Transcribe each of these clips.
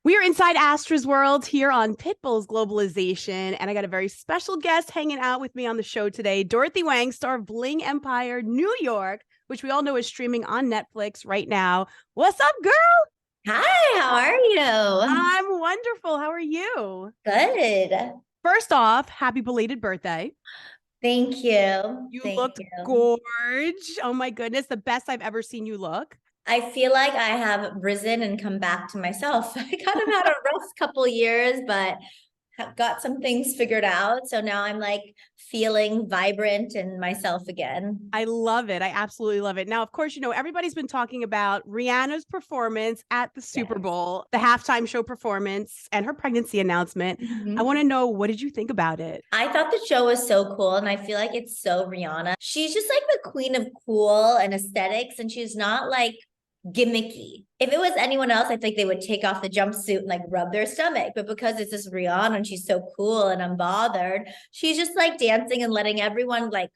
We are inside Astra's world here on Pitbull's Globalization, and I got a very special guest hanging out with me on the show today, Dorothy Wang, star of Bling Empire New York, which we all know is streaming on Netflix right now. What's up, girl? Hi, how are you? I'm wonderful. How are you? Good. First off, happy belated birthday. Thank you. You Thank looked you. gorge. Oh my goodness, the best I've ever seen you look. I feel like I have risen and come back to myself. I kind of had a rough couple years, but have got some things figured out. So now I'm like feeling vibrant and myself again. I love it. I absolutely love it. Now, of course, everybody's been talking about Rihanna's performance at the Super Yes. Bowl, the halftime show performance, and her pregnancy announcement. I want Mhm. to know, what did you think about it? I thought the show was so cool, and I feel like it's so Rihanna. She's just like the queen of cool and aesthetics, and she's not like gimmicky. If it was anyone else, I think they would take off the jumpsuit and like rub their stomach. But because it's just Rihanna and she's so cool and unbothered, she's just like dancing and letting everyone like,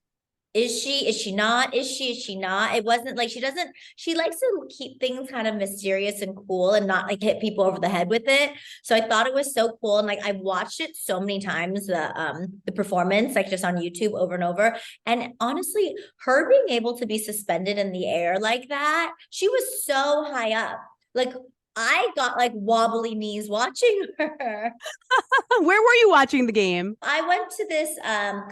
is she? Is she not? Is she? Is she not? It wasn't like she doesn't, she likes to keep things kind of mysterious and cool and not like hit people over the head with it. So I thought it was so cool. And like I've watched it so many times, the performance, like just on YouTube over and over. And honestly, her being able to be suspended in the air like that, she was so high up. Like I got like wobbly knees watching her. Where were you watching the game? I went to this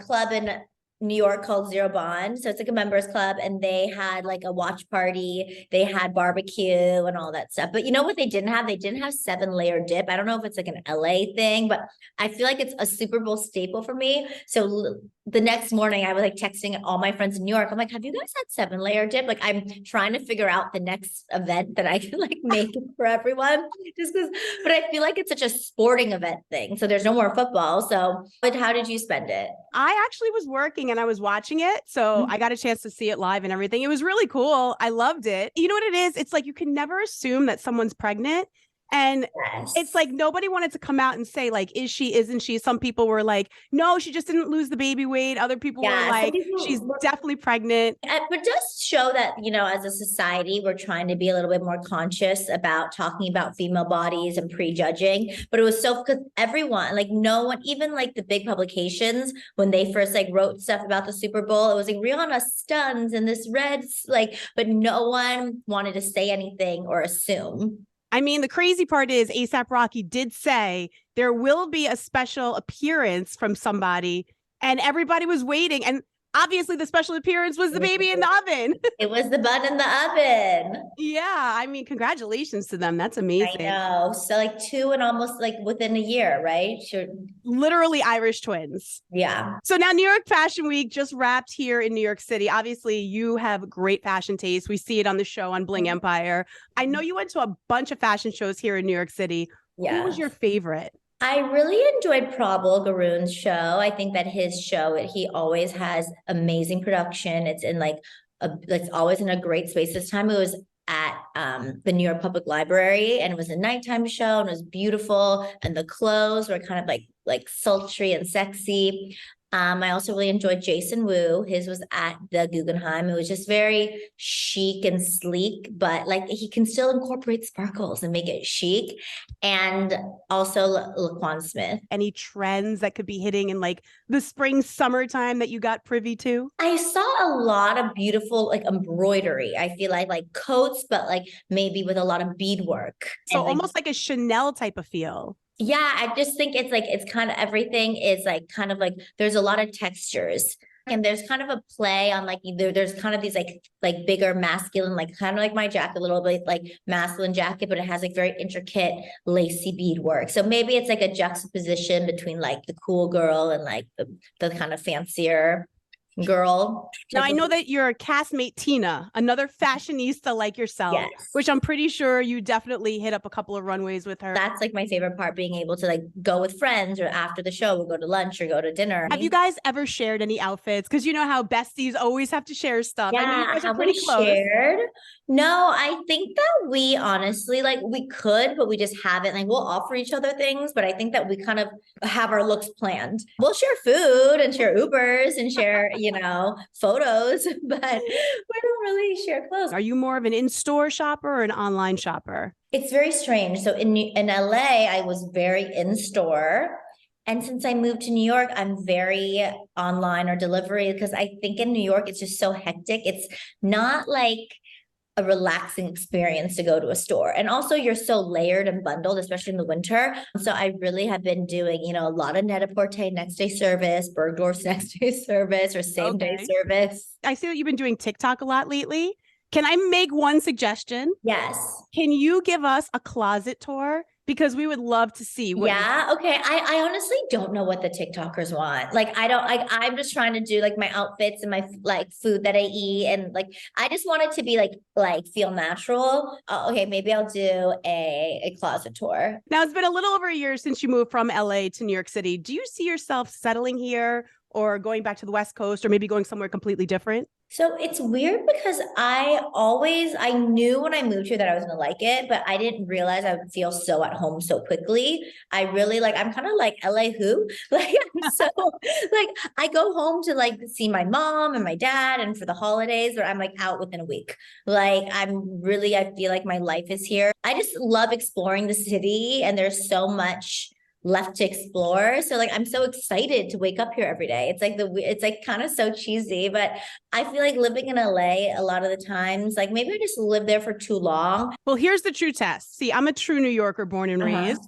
club in New York called Zero Bond. So it's like a members club, and they had like a watch party. They had barbecue and all that stuff. But you know what they didn't have? They didn't have 7-layer dip. I don't know if it's like an LA thing, but I feel like it's a Super Bowl staple for me. So the next morning I was like texting all my friends in New York. I'm like, have you guys had 7-layer dip? Like I'm trying to figure out the next event that I can like make for everyone. Just because, but I feel like it's such a sporting event thing. So there's no more football. So, but how did you spend it? I actually was working and I was watching it. So I got a chance to see it live and everything. It was really cool. I loved it. You know what it is? It's like you can never assume that someone's pregnant. And it's Yes. like nobody wanted to come out and say, like, is she, isn't she? Some people were like, no, she just didn't lose the baby weight. Other people were Yeah. Some like, people she's definitely pregnant. but just show that, as a society, we're trying to be a little bit more conscious about talking about female bodies and prejudging. But it was so because everyone, like no one, even like the big publications, when they first like wrote stuff about the Super Bowl, it was like Rihanna stuns and this red, like, but no one wanted to say anything or assume. I mean, the crazy part is ASAP Rocky did say there will be a special appearance from somebody, and everybody was waiting. And obviously, the special appearance was the baby in the oven. It was the bun in the oven. Yeah, I mean, congratulations to them. That's I amazing. know. So like two and almost like within a year, right? Sure. Literally Irish twins. Yeah. So now New York Fashion Week just wrapped here in New York City. Obviously, you have great fashion taste. We see it on the show on Bling Empire. I know you went to a bunch of fashion shows here in New York City. Who was Yeah. your favorite? I really enjoyed Prabal Garoon's show. I think that his show, he always has amazing production. It's in like it's always in a great space. This time it was at the New York Public Library, and it was a nighttime show, and it was beautiful, and the clothes were kind of like sultry and sexy. I also really enjoyed Jason Wu. His was at the Guggenheim. It was just very chic and sleek, but like he can still incorporate sparkles and make it chic. And also Laquan Smith. Any trends that could be hitting in like the spring, summertime that you got privy to? I saw a lot of beautiful like embroidery. I feel like coats, but like maybe with a lot of beadwork. So And like almost like a Chanel type of feel. yeah, I just think it's like it's kind of everything is like kind of like there's a lot of textures. And there's kind of a play on like either there's kind of these like bigger masculine, like kind of like my jacket, a little bit like masculine jacket, but it has like very intricate lacy beadwork. So maybe it's like a juxtaposition between like the cool girl and like the kind of fancier girl. Now, I know that your castmate, Tina, another fashionista like yourself, Yes. which I'm pretty sure you definitely hit up a couple of runways with her. That's like my favorite part, being able to like go with friends or after the show, we'll go to lunch or go to dinner. Have you guys ever shared any outfits? Because you know how besties always have to share stuff. I know you Yeah, guys are have pretty we close. shared? No, I think that we honestly like we could, but we just haven't. Like we'll offer each other things, but I think that we kind of have our looks planned. We'll share food and share Ubers and share, photos, but we don't really share clothes. Are you more of an in-store shopper or an online shopper? It's very strange. So in LA, I was very in store. And since I moved to New York, I'm very online or delivery because I think in New York, it's just so hectic. It's not like a relaxing experience to go to a store. And also you're so layered and bundled, especially in the winter. So I really have been doing, a lot of Net-a-Porter next day service, Bergdorf's next day service, or same day service. I see that you've been doing TikTok a lot lately. Can I make one suggestion? Yes. Can you give us a closet tour? Because we would love to see what. Yeah. Okay. I honestly don't know what the TikTokers want. Like, I'm just trying to do like my outfits and my like food that I eat. And like, I just want it to be like feel natural. Okay. Maybe I'll do a closet tour. Now, it's been a little over a year since you moved from LA to New York City. Do you see yourself settling here or going back to the West Coast or maybe going somewhere completely different? So it's weird because I knew when I moved here that I was going to like it, but I didn't realize I would feel so at home so quickly. I'm kind of like LA who? Like, I'm so like, I go home to like see my mom and my dad and for the holidays, but I'm like out within a week. Like, I feel like my life is here. I just love exploring the city and there's so much left to explore. So like, I'm so excited to wake up here every day. It's like kind of so cheesy, but I feel like living in LA a lot of the times, like maybe I just lived there for too long. Well, here's the true test. See, I'm a true New Yorker, born and raised.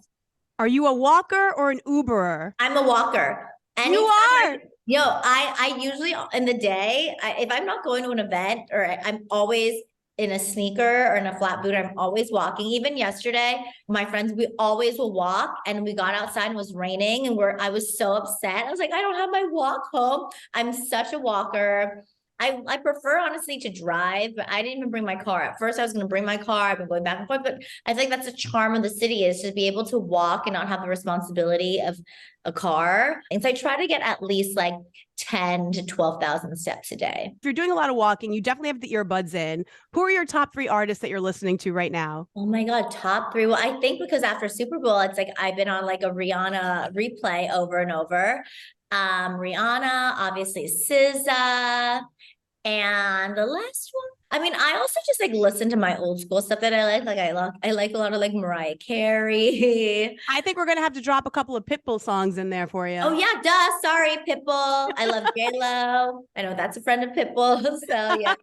Are you a walker or an Uberer? I'm a walker. Anytime you are. I usually in the day, if I'm not going to an event or I'm always in a sneaker or in a flat boot, I'm always walking. Even yesterday, my friends, we always will walk and we got outside and it was raining and I was so upset. I was like, I don't have my walk home. I'm such a walker. I prefer honestly to drive, but I didn't even bring my car. At first I was going to bring my car. I've been going back and forth, but I think that's the charm of the city is to be able to walk and not have the responsibility of a car. And so I try to get at least like 10 to 12,000 steps a day. If you're doing a lot of walking, you definitely have the earbuds in. Who are your top 3 artists that you're listening to right now? Oh my God, top 3. Well, I think because after Super Bowl, it's like I've been on like a Rihanna replay over and over. Rihanna, obviously SZA, and the last one. I mean, I also just like listen to my old school stuff that I like. Like I like a lot of like Mariah Carey. I think we're gonna have to drop a couple of Pitbull songs in there for you. Oh yeah, duh. Sorry, Pitbull. I love J-Lo. I know that's a friend of Pitbull. So yeah.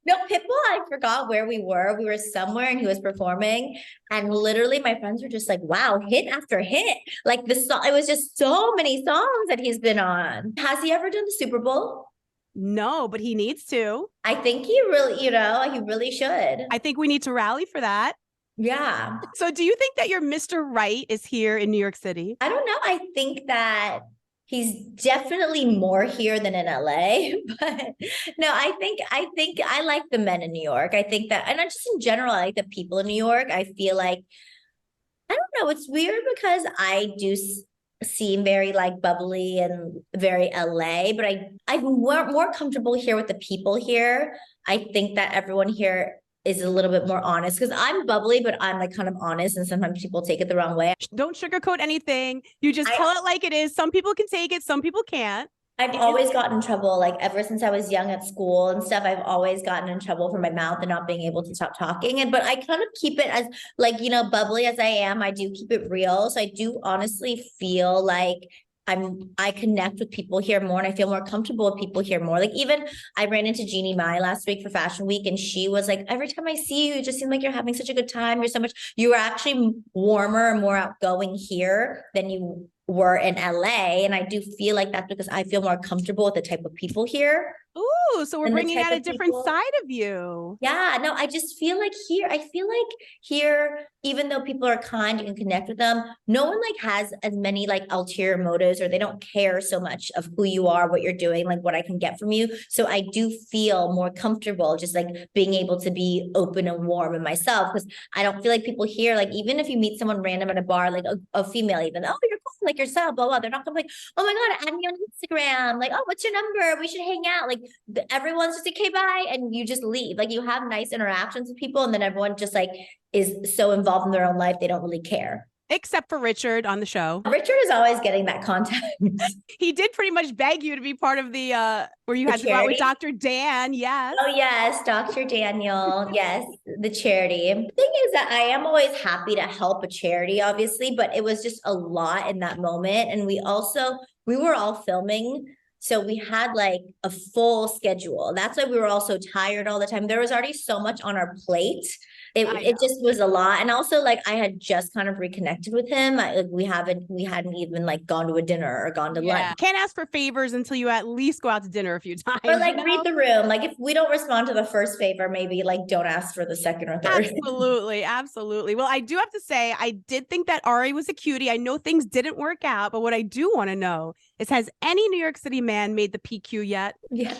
No, Pitbull, I forgot where we were. We were somewhere and he was performing. And literally my friends were just like, wow, hit after hit. Like the song, it was just so many songs that he's been on. Has he ever done the Super Bowl? No, but he needs to. I think he really, he really should. I think we need to rally for that. Yeah. So do you think that your Mr. Right is here in New York City? I don't know. I think that he's definitely more here than in LA. But no, I think I like the men in New York. I think that, and just in general, I like the people in New York. I feel like, I don't know, it's weird because I do seem very like bubbly and very LA, but I'm more comfortable here with the people here. I think that everyone here is a little bit more honest because I'm bubbly, but I'm like kind of honest and sometimes people take it the wrong way. Don't sugarcoat anything. You just tell it like it is. Some people can take it, some people can't. I've always gotten in trouble, like ever since I was young at school and stuff. I've always gotten in trouble for my mouth and not being able to stop talking. But I kind of keep it as like, bubbly as I am. I do keep it real. So I do honestly feel like I connect with people here more and I feel more comfortable with people here more. Like even I ran into Jeannie Mai last week for Fashion Week and she was like, every time I see you, it just seems like you're having such a good time. You are actually warmer and more outgoing here than you were in LA. And I do feel like that's because I feel more comfortable with the type of people here. Ooh, so we're bringing out a different side of you. Yeah, no, I just feel like here, even though people are kind, you can connect with them. No one like has as many like ulterior motives or they don't care so much of who you are, what you're doing, like what I can get from you. So I do feel more comfortable just like being able to be open and warm in myself because I don't feel like people here, like even if you meet someone random at a bar, like a female even, oh, you're cool, like yourself, blah, blah. They're not gonna be like, oh my God, add me on Instagram. Like, oh, what's your number? We should hang out. Like everyone's just like, okay, bye. And you just leave. Like you have nice interactions with people. And then everyone just like is so involved in their own life. They don't really care. Except for Richard on the show. Richard is always getting that content. He did pretty much beg you to be part of the where you had to go out with Dr. Dan. Yes. Oh, yes, Dr. Daniel. Yes, the charity. The thing is that I am always happy to help a charity, obviously, but it was just a lot in that moment. And we were all filming. So we had like a full schedule. That's why we were all so tired all the time. There was already so much on our plate. It just was a lot. And also like I had just kind of reconnected with him. We hadn't even like gone to a dinner or gone to lunch. Can't ask for favors until you at least go out to dinner a few times. Or like read the room. Like if we don't respond to the first favor, maybe like don't ask for the second or third. Absolutely. Absolutely. Well, I do have to say, I did think that Ari was a cutie. I know things didn't work out, but what I do want to know is, has any New York City man made the PQ yet? Yeah.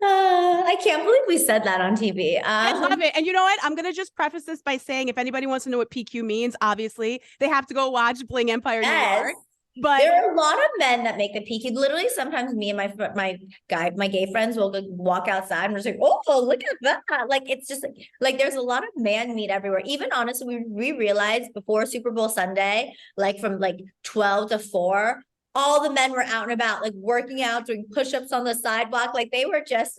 I can't believe we said that on TV. I love it. And you know what? I'm going to just preface this by saying, if anybody wants to know what PQ means, obviously they have to go watch Bling Empire New York. But there are a lot of men that make the PQ. Literally, sometimes me and my gay friends will go walk outside and we're just like, oh, look at that. Like, it's just like there's a lot of man meat everywhere. Even honestly, we realized before Super Bowl Sunday, like from like 12 to 4, all the men were out and about, like working out, doing push-ups on the sidewalk. Like they were just,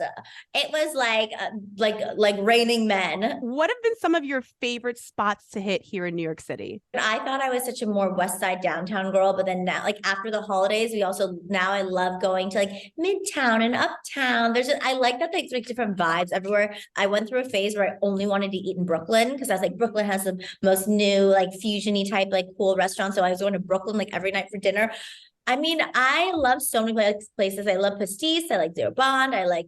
it was like raining men. What have been some of your favorite spots to hit here in New York City? I thought I was such a more West Side downtown girl, but then now, like after the holidays, now I love going to like Midtown and Uptown. I like that there's like different vibes everywhere. I went through a phase where I only wanted to eat in Brooklyn because I was like, Brooklyn has the most new, like fusion-y type, like cool restaurants. So I was going to Brooklyn like every night for dinner. I mean, I love so many places. I love Pastis. I like Zero Bond. I like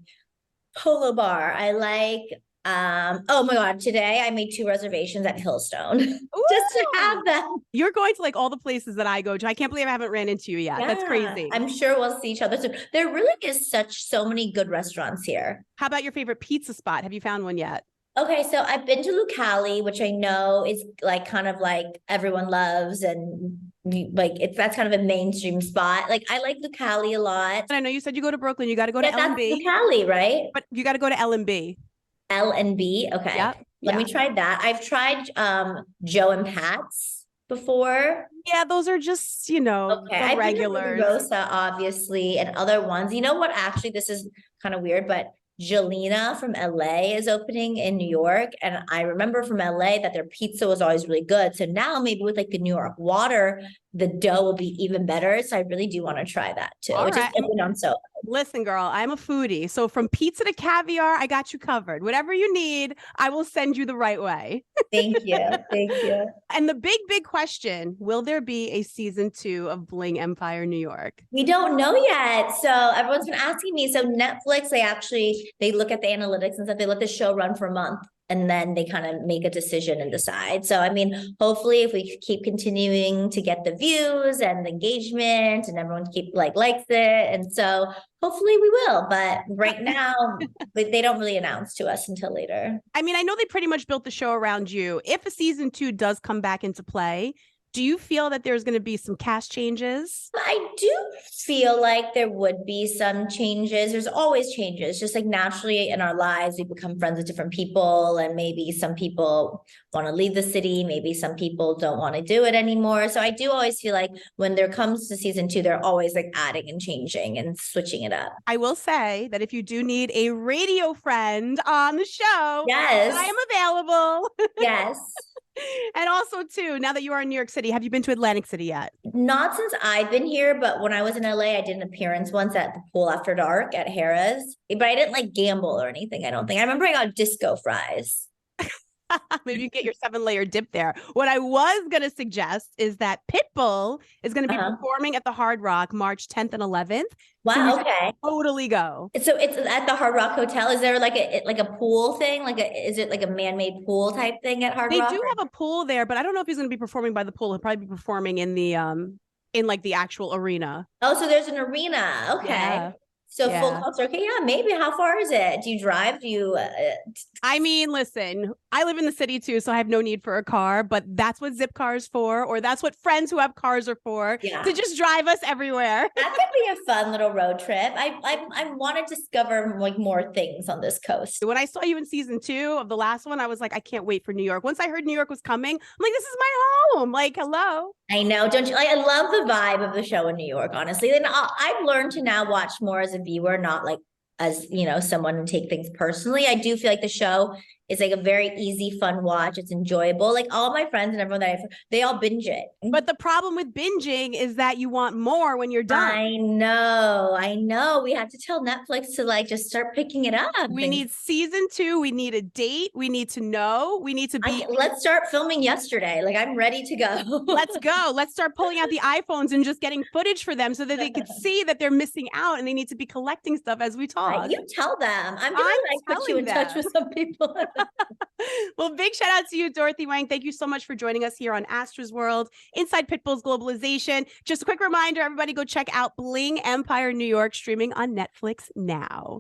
Polo Bar. I like, oh my God, today I made 2 reservations at Hillstone just to have them. You're going to like all the places that I go to. I can't believe I haven't ran into you yet. Yeah, that's crazy. I'm sure we'll see each other soon. There really is so many good restaurants here. How about your favorite pizza spot? Have you found one yet? Okay, so I've been to Lucali, which I know is like kind of like everyone loves, and like that's kind of a mainstream spot. Like I like Lucali a lot. And I know you said you go to Brooklyn. You got to go to L&B. Lucali, right? But you got to go to L&B. L&B, okay. Yep. Let me try that. I've tried Joe and Pat's before. Yeah, those are just, the regulars. Rosa, obviously, and other ones. You know what? Actually, this is kind of weird, but Jelena from LA is opening in New York. And I remember from LA that their pizza was always really good. So now maybe with like the New York water, the dough will be even better. So I really do want to try that too. All right. On so. Listen, girl, I'm a foodie. So from pizza to caviar, I got you covered. Whatever you need, I will send you the right way. Thank you. Thank you. And the big question, will there be a season 2 of Bling Empire New York? We don't know yet. So everyone's been asking me. So Netflix, they look at the analytics and stuff. They let the show run for a month, and then they kind of make a decision and decide. So, I mean, hopefully if we keep continuing to get the views and the engagement and everyone likes it. And so hopefully we will, but right now they don't really announce to us until later. I mean, I know they pretty much built the show around you. If a season 2 does come back into play, do you feel that there's going to be some cast changes? I do feel like there would be some changes. There's always changes. Just like naturally in our lives, we become friends with different people, and maybe some people want to leave the city. Maybe some people don't want to do it anymore. So I do always feel like when there comes to season 2, they're always like adding and changing and switching it up. I will say that if you do need a radio friend on the show, yes, I am available. Yes. And also, too, now that you are in New York City, have you been to Atlantic City yet? Not since I've been here, but when I was in LA, I did an appearance once at the pool after dark at Harrah's. But I didn't like gamble or anything, I don't think. I remember I got disco fries. Maybe you get your 7-layer dip there. What I was going to suggest is that Pitbull is going to be performing at the Hard Rock March 10th and 11th. Wow, so okay. Totally go. So it's at the Hard Rock Hotel. Is there like a pool thing? Is it like a man-made pool type thing at Hard Rock? They do have a pool there, but I don't know if he's going to be performing by the pool. He'll probably be performing in the in like the actual arena. Oh, so there's an arena. Okay. Yeah. So full Yeah. cost. Okay, yeah, maybe. How far is it? Do you drive? Do you? I mean, listen, I live in the city too, so I have no need for a car, but that's what Zip cars for, or that's what friends who have cars are for, to Yeah. just drive us everywhere. That could be a fun little road trip. I want to discover like more things on this coast. When I saw you in season 2 of the last one, I was like, I can't wait for New York. Once I heard New York was coming, I'm like, this is my home. Like, hello. I know, don't you? Like, I love the vibe of the show in New York, honestly. And I've learned to now watch more as a viewer, not like as someone and take things personally. I do feel like the show is like a very easy, fun watch. It's enjoyable. Like all my friends and everyone that they all binge it. But the problem with binging is that you want more when you're done. I know. We have to tell Netflix to like just start picking it up. We need season 2. We need a date. We need to know. We need to be. Let's start filming yesterday. Like I'm ready to go. Let's go. Let's start pulling out the iPhones and just getting footage for them so that they could see that they're missing out and they need to be collecting stuff as we talk. You tell them. I'm gonna like put you in touch with some people. Well, big shout out to you, Dorothy Wang. Thank you so much for joining us here on Astra's World inside Pitbull's Globalization. Just a quick reminder, everybody go check out Bling Empire New York streaming on Netflix now.